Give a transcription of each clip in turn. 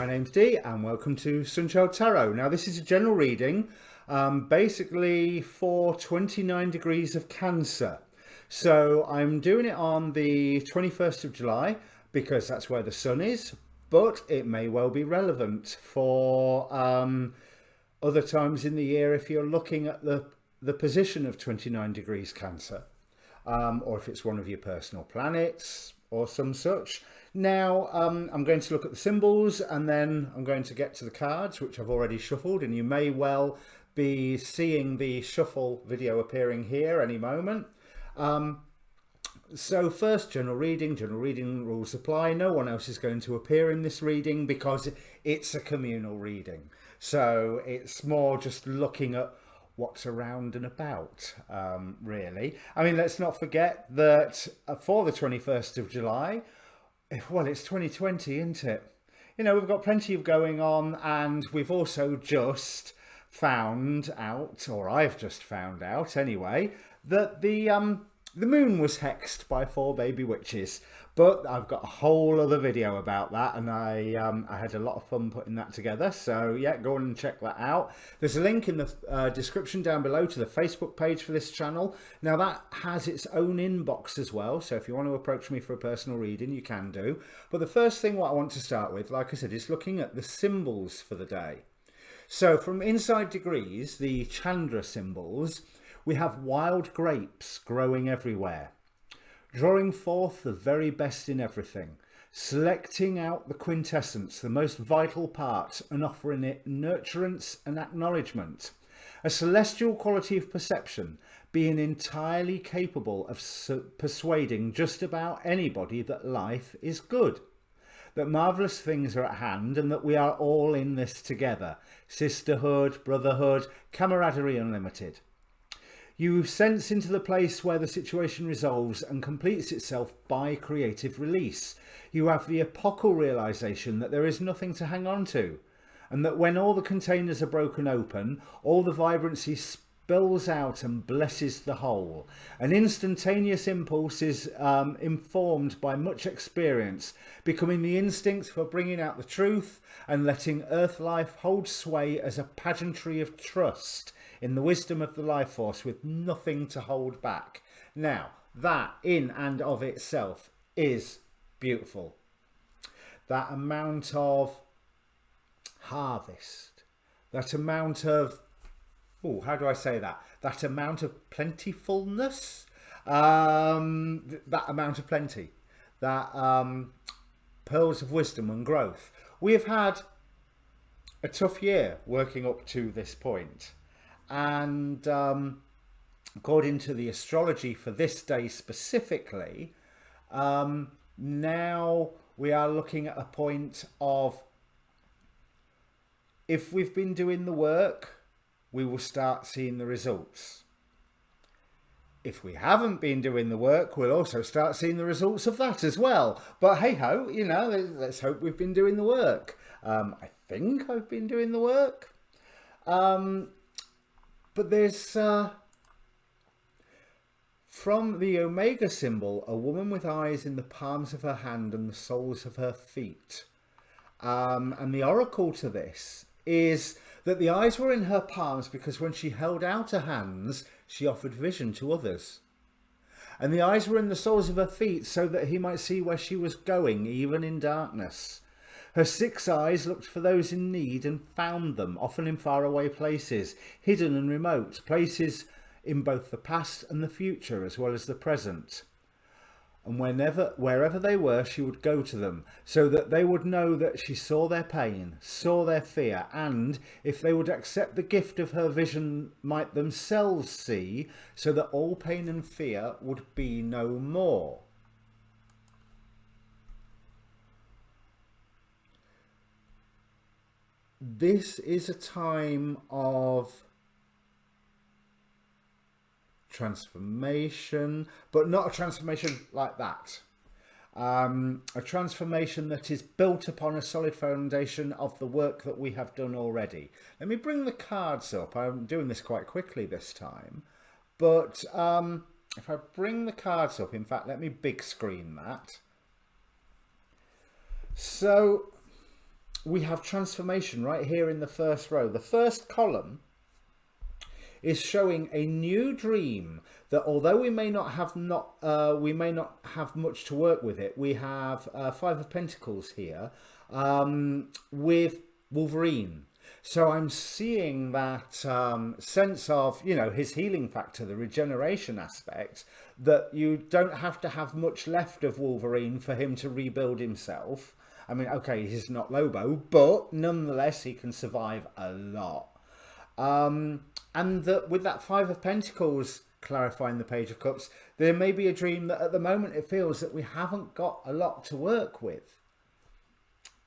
My name's Dee and welcome to Sunchild Tarot. Now this is a general reading basically for 29 degrees of Cancer. So I'm doing it on the 21st of July because that's where the sun is, but it may well be relevant for other times in the year if you're looking at the position of 29 degrees Cancer, or if it's one of your personal planets or some such. Now I'm going to look at the symbols and then I'm going to get to the cards, which I've already shuffled, and you may well be seeing the shuffle video appearing here any moment. So first, general reading rules apply. No one else is going to appear in this reading because it's a communal reading. So it's more just looking at what's around and about, really. I mean, let's not forget that for the 21st of July, well, it's 2020, isn't it? You know, we've got plenty of going on, and we've also just found out, or I've just found out anyway, that the moon was hexed by 4 baby witches. But I've got a whole other video about that, and I had a lot of fun putting that together. So yeah, go on and check that out. There's a link in the description down below to the Facebook page for this channel. Now that has its own inbox as well, so if you want to approach me for a personal reading, you can do. But the first thing what I want to start with, like I said, is looking at the symbols for the day. So from inside degrees, the Chandra symbols, we have wild grapes growing everywhere, drawing forth the very best in everything, selecting out the quintessence, the most vital part, and offering it nurturance and acknowledgement. A celestial quality of perception, being entirely capable of persuading just about anybody that life is good, that marvellous things are at hand, and that we are all in this together. Sisterhood, brotherhood, camaraderie unlimited. You sense into the place where the situation resolves and completes itself by creative release. You have the epochal realization that there is nothing to hang on to, and that when all the containers are broken open, all the vibrancy spills out and blesses the whole. An instantaneous impulse is informed by much experience, becoming the instinct for bringing out the truth and letting earth life hold sway as a pageantry of trust in the wisdom of the life force with nothing to hold back. Now, that in and of itself is beautiful. That amount of harvest, that amount of, how do I say that? That amount of plentifulness, that amount of plenty, that pearls of wisdom and growth. We have had a tough year working up to this point. And according to the astrology for this day specifically, now we are looking at a point of, if we've been doing the work, we will start seeing the results. If we haven't been doing the work, we'll also start seeing the results of that as well. But hey ho, you know, let's hope we've been doing the work. I think I've been doing the work. But there's, from the Omega symbol, a woman with eyes in the palms of her hand and the soles of her feet. And the oracle to this is that the eyes were in her palms because when she held out her hands, she offered vision to others. And the eyes were in the soles of her feet so that he might see where she was going, even in darkness. Her 6 eyes looked for those in need and found them, often in faraway places, hidden and remote, places in both the past and the future, as well as the present. And wherever they were, she would go to them, so that they would know that she saw their pain, saw their fear, and, if they would accept the gift of her vision, might themselves see, so that all pain and fear would be no more. This is a time of transformation, but not a transformation like that. A transformation that is built upon a solid foundation of the work that we have done already. Let me bring the cards up. I'm doing this quite quickly this time, but if I bring the cards up, in fact, let me big screen that. So we have transformation right here in the first row. The first column is showing a new dream that, although we may not have much to work with it, we have Five of Pentacles here with Wolverine. So I'm seeing that sense of, you know, his healing factor, the regeneration aspect, that you don't have to have much left of Wolverine for him to rebuild himself. I mean, okay, he's not Lobo, but nonetheless, he can survive a lot. And that with that Five of Pentacles clarifying the Page of Cups, there may be a dream that at the moment it feels that we haven't got a lot to work with.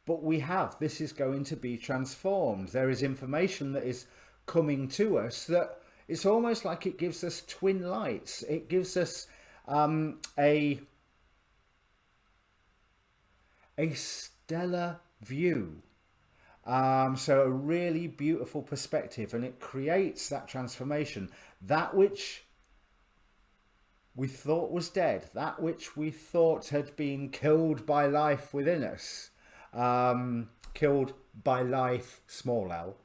But we have. This is going to be transformed. There is information that is coming to us that it's almost like it gives us twin lights. It gives us a stellar view. So a really beautiful perspective, and it creates that transformation. That which we thought was dead, that which we thought had been killed by life within us, killed by life, small l,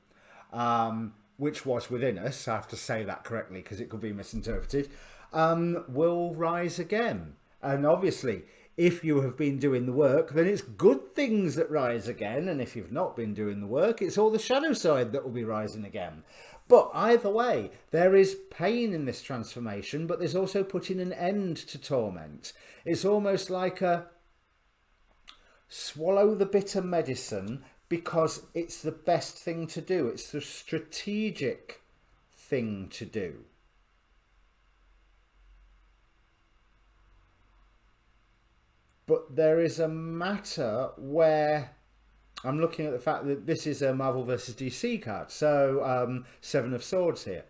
which was within us, I have to say that correctly because it could be misinterpreted, will rise again. And obviously, if you have been doing the work, then it's good things that rise again. And if you've not been doing the work, it's all the shadow side that will be rising again. But either way, there is pain in this transformation, but there's also putting an end to torment. It's almost like a swallow the bitter medicine because it's the best thing to do. It's the strategic thing to do. But there is a matter where I'm looking at the fact that this is a Marvel versus DC card. So Seven of Swords here.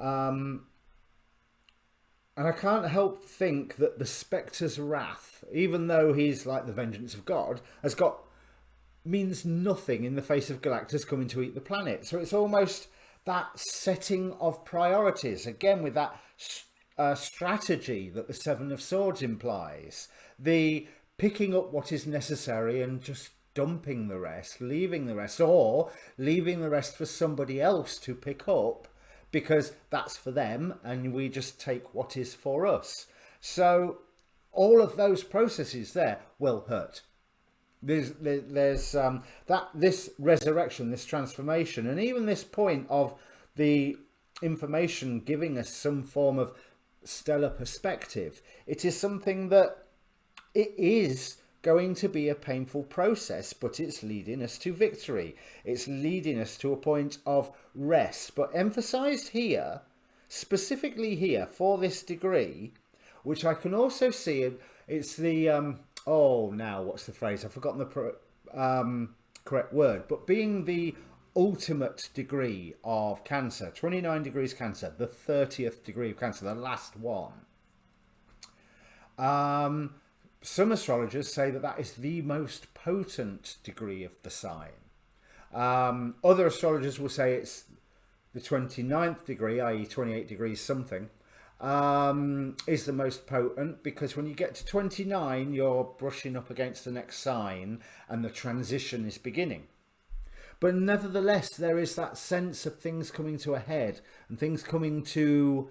And I can't help think that the Spectre's wrath, even though he's like the vengeance of God, means nothing in the face of Galactus coming to eat the planet. So it's almost that setting of priorities, again with that strategy that the Seven of Swords implies. The picking up what is necessary and just dumping the rest, leaving the rest, or leaving the rest for somebody else to pick up because that's for them and we just take what is for us. So all of those processes there will hurt. There's this resurrection, this transformation, and even this point of the information giving us some form of stellar perspective. It is something that it is going to be a painful process, but it's leading us to victory. It's leading us to a point of rest, but emphasized here, specifically here for this degree, which I can also see, it's the, now what's the phrase? I've forgotten the correct word, but being the ultimate degree of Cancer, 29 degrees Cancer, the 30th degree of Cancer, the last one. Some astrologers say that that is the most potent degree of the sign. Other astrologers will say it's the 29th degree, i.e. 28 degrees something, is the most potent, because when you get to 29, you're brushing up against the next sign and the transition is beginning. But nevertheless, there is that sense of things coming to a head and things coming to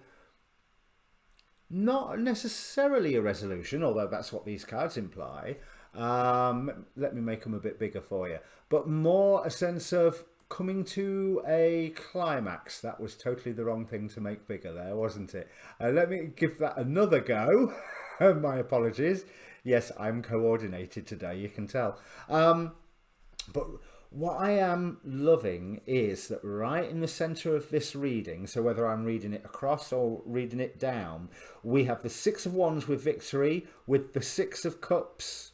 not necessarily a resolution, although that's what these cards imply. Let me make them a bit bigger for you. But more a sense of coming to a climax. That was totally the wrong thing to make bigger there, wasn't it? Let me give that another go. My apologies. Yes, I'm coordinated today, you can tell. But what I am loving is that right in the center of this reading, so whether I'm reading it across or reading it down, we have the Six of Wands with victory, with the Six of Cups.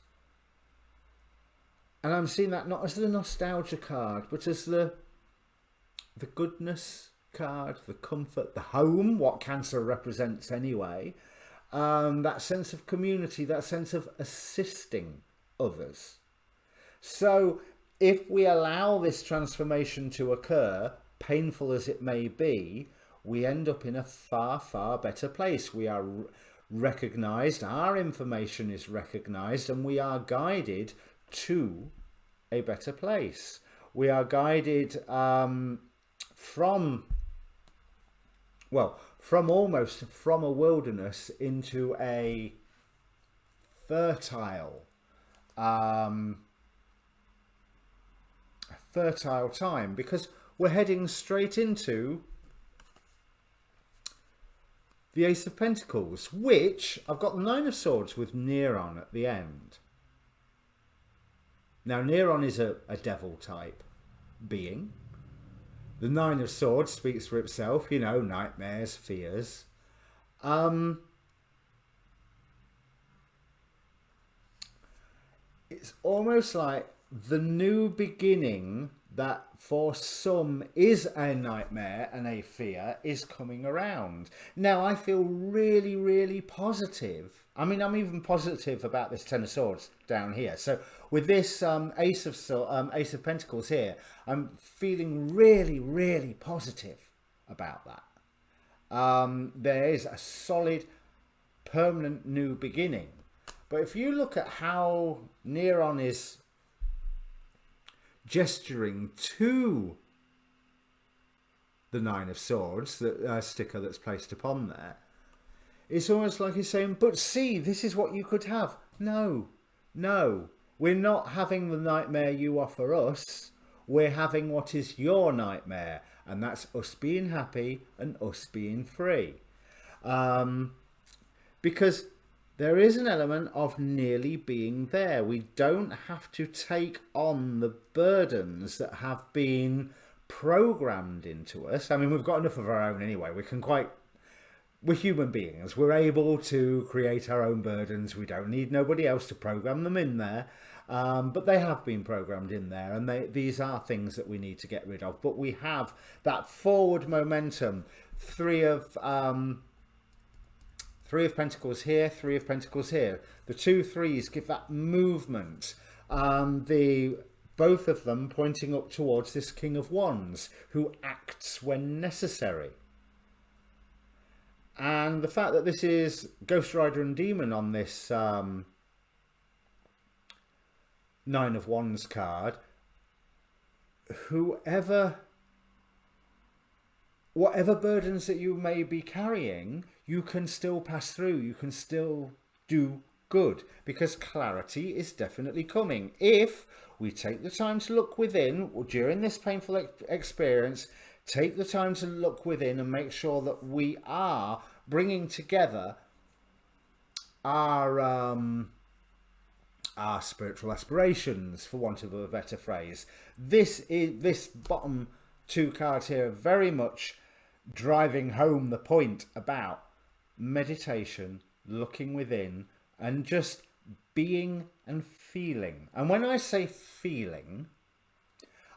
And I'm seeing that not as the nostalgia card, but as the goodness card, the comfort, the home, what Cancer represents anyway. That sense of community, that sense of assisting others. So if we allow this transformation to occur, painful as it may be, we end up in a far, far better place. We are recognized, our information is recognized, and we are guided to a better place. We are guided from almost from a wilderness into a fertile time, because we're heading straight into the Ace of Pentacles, which I've got the Nine of Swords with Neron at the end. Now, Neron is a devil type being. The Nine of Swords speaks for itself, you know, nightmares, fears. It's almost like the new beginning that for some is a nightmare and a fear is coming around. Now, I feel really, really positive. I mean, I'm even positive about this Ten of Swords down here. So with this Ace of Pentacles here, I'm feeling really, really positive about that. There is a solid, permanent new beginning. But if you look at how Neron is gesturing to the Nine of Swords, the sticker that's placed upon there, it's almost like he's saying, but see, this is what you could have. No, we're not having the nightmare you offer us. We're having what is your nightmare, and that's us being happy and us being free. Because there is an element of nearly being there. We don't have to take on the burdens that have been programmed into us. I mean, we've got enough of our own anyway. We're human beings. We're able to create our own burdens. We don't need nobody else to program them in there. But they have been programmed in there, and these are things that we need to get rid of. But we have that forward momentum. Three of Pentacles here, Three of Pentacles here. The 2 3s give that movement. Both of them pointing up towards this King of Wands, who acts when necessary. And the fact that this is Ghost Rider and Demon on this Nine of Wands card, whatever burdens that you may be carrying, you can still pass through. You can still do good, because clarity is definitely coming. If we take the time to look within during this painful experience, take the time to look within and make sure that we are bringing together our spiritual aspirations, for want of a better phrase. This bottom 2 cards here are very much driving home the point about meditation, looking within, and just being and feeling. And when I say feeling,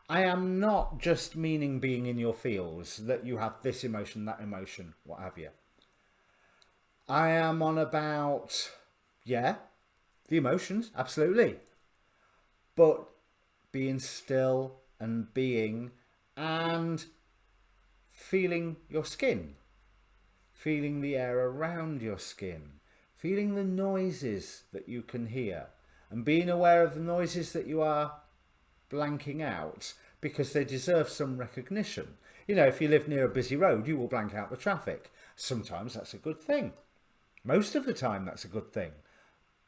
I am not just meaning being in your feels, that you have this emotion, that emotion, what have you. I am on about, the emotions, absolutely. But being still and being and feeling your skin, feeling the air around your skin, feeling the noises that you can hear, and being aware of the noises that you are blanking out, because they deserve some recognition. You know, if you live near a busy road, you will blank out the traffic. Sometimes that's a good thing. Most of the time that's a good thing.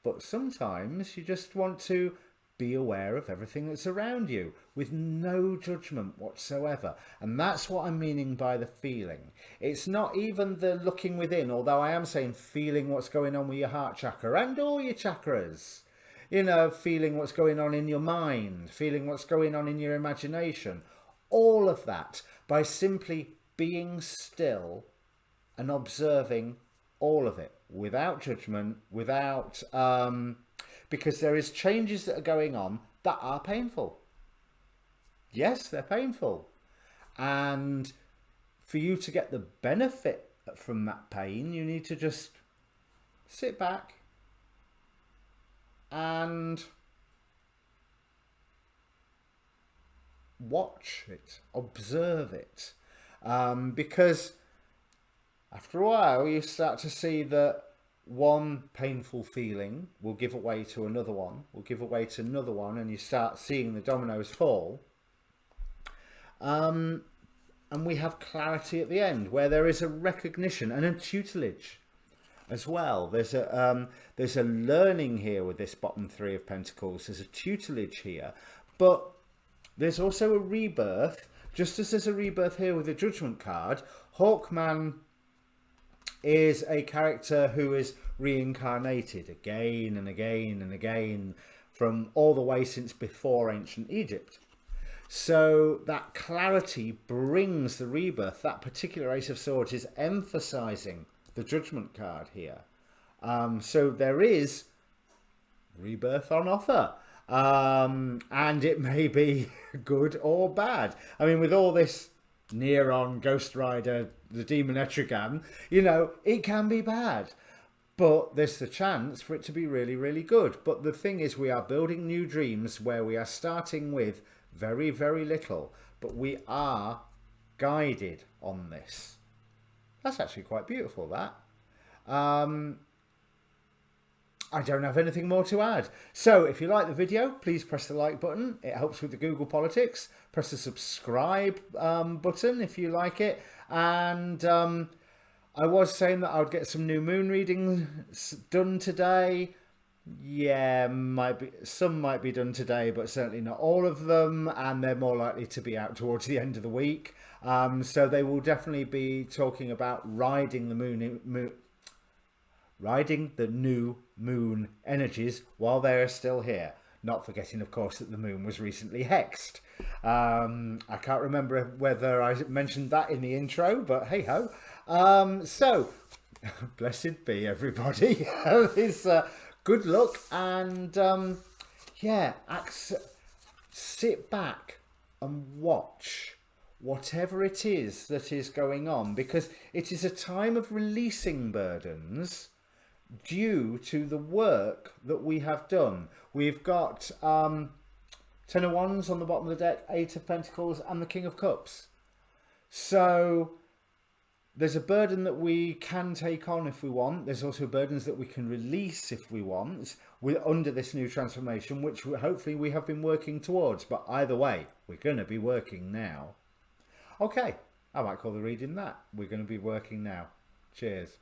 But sometimes you just want to be aware of everything that's around you with no judgment whatsoever. And that's what I'm meaning by the feeling. It's not even the looking within, although I am saying feeling what's going on with your heart chakra and all your chakras. You know, feeling what's going on in your mind, feeling what's going on in your imagination. All of that by simply being still and observing all of it without judgment, without... because there is changes that are going on that are painful. Yes, they're painful. And for you to get the benefit from that pain, you need to just sit back and watch it, observe it. Because after a while, you start to see that one painful feeling will give way to another one, will give way to another one, and you start seeing the dominoes fall. And we have clarity at the end, where there is a recognition and a tutelage as well. There's a learning here with this bottom 3 of Pentacles. There's a tutelage here, but there's also a rebirth. Just as there's a rebirth here with the Judgment card, Hawkman is a character who is reincarnated again and again and again from all the way since before ancient Egypt. So that clarity brings the rebirth. That particular Ace of Swords is emphasizing the Judgment card here. So there is rebirth on offer. And it may be good or bad. I mean, with all this Neron, Ghost Rider, the Demon Etrigan, you know, it can be bad. But there's the chance for it to be really, really good. But the thing is, we are building new dreams where we are starting with very, very little. But we are guided on this. That's actually quite beautiful, that. I don't have anything more to add. So if you like the video, please press the like button. It helps with the Google Politics. Press the subscribe button if you like it. And I was saying that I would get some new moon readings done today. Yeah, some might be done today, but certainly not all of them. And they're more likely to be out towards the end of the week. So they will definitely be talking about riding the riding the new moon energies while they are still here. Not forgetting, of course, that the moon was recently hexed. I can't remember whether I mentioned that in the intro, but hey ho. So, blessed be everybody. Good luck, and yeah, sit back and watch whatever it is that is going on, because it is a time of releasing burdens due to the work that we have done. We've got 10 of Wands on the bottom of the deck, 8 of Pentacles, and the King of Cups. So there's a burden that we can take on if we want. There's also burdens that we can release if we want. We're under this new transformation, which hopefully we have been working towards. But either way, we're going to be working now. Okay, I might call the reading that. We're going to be working now. Cheers.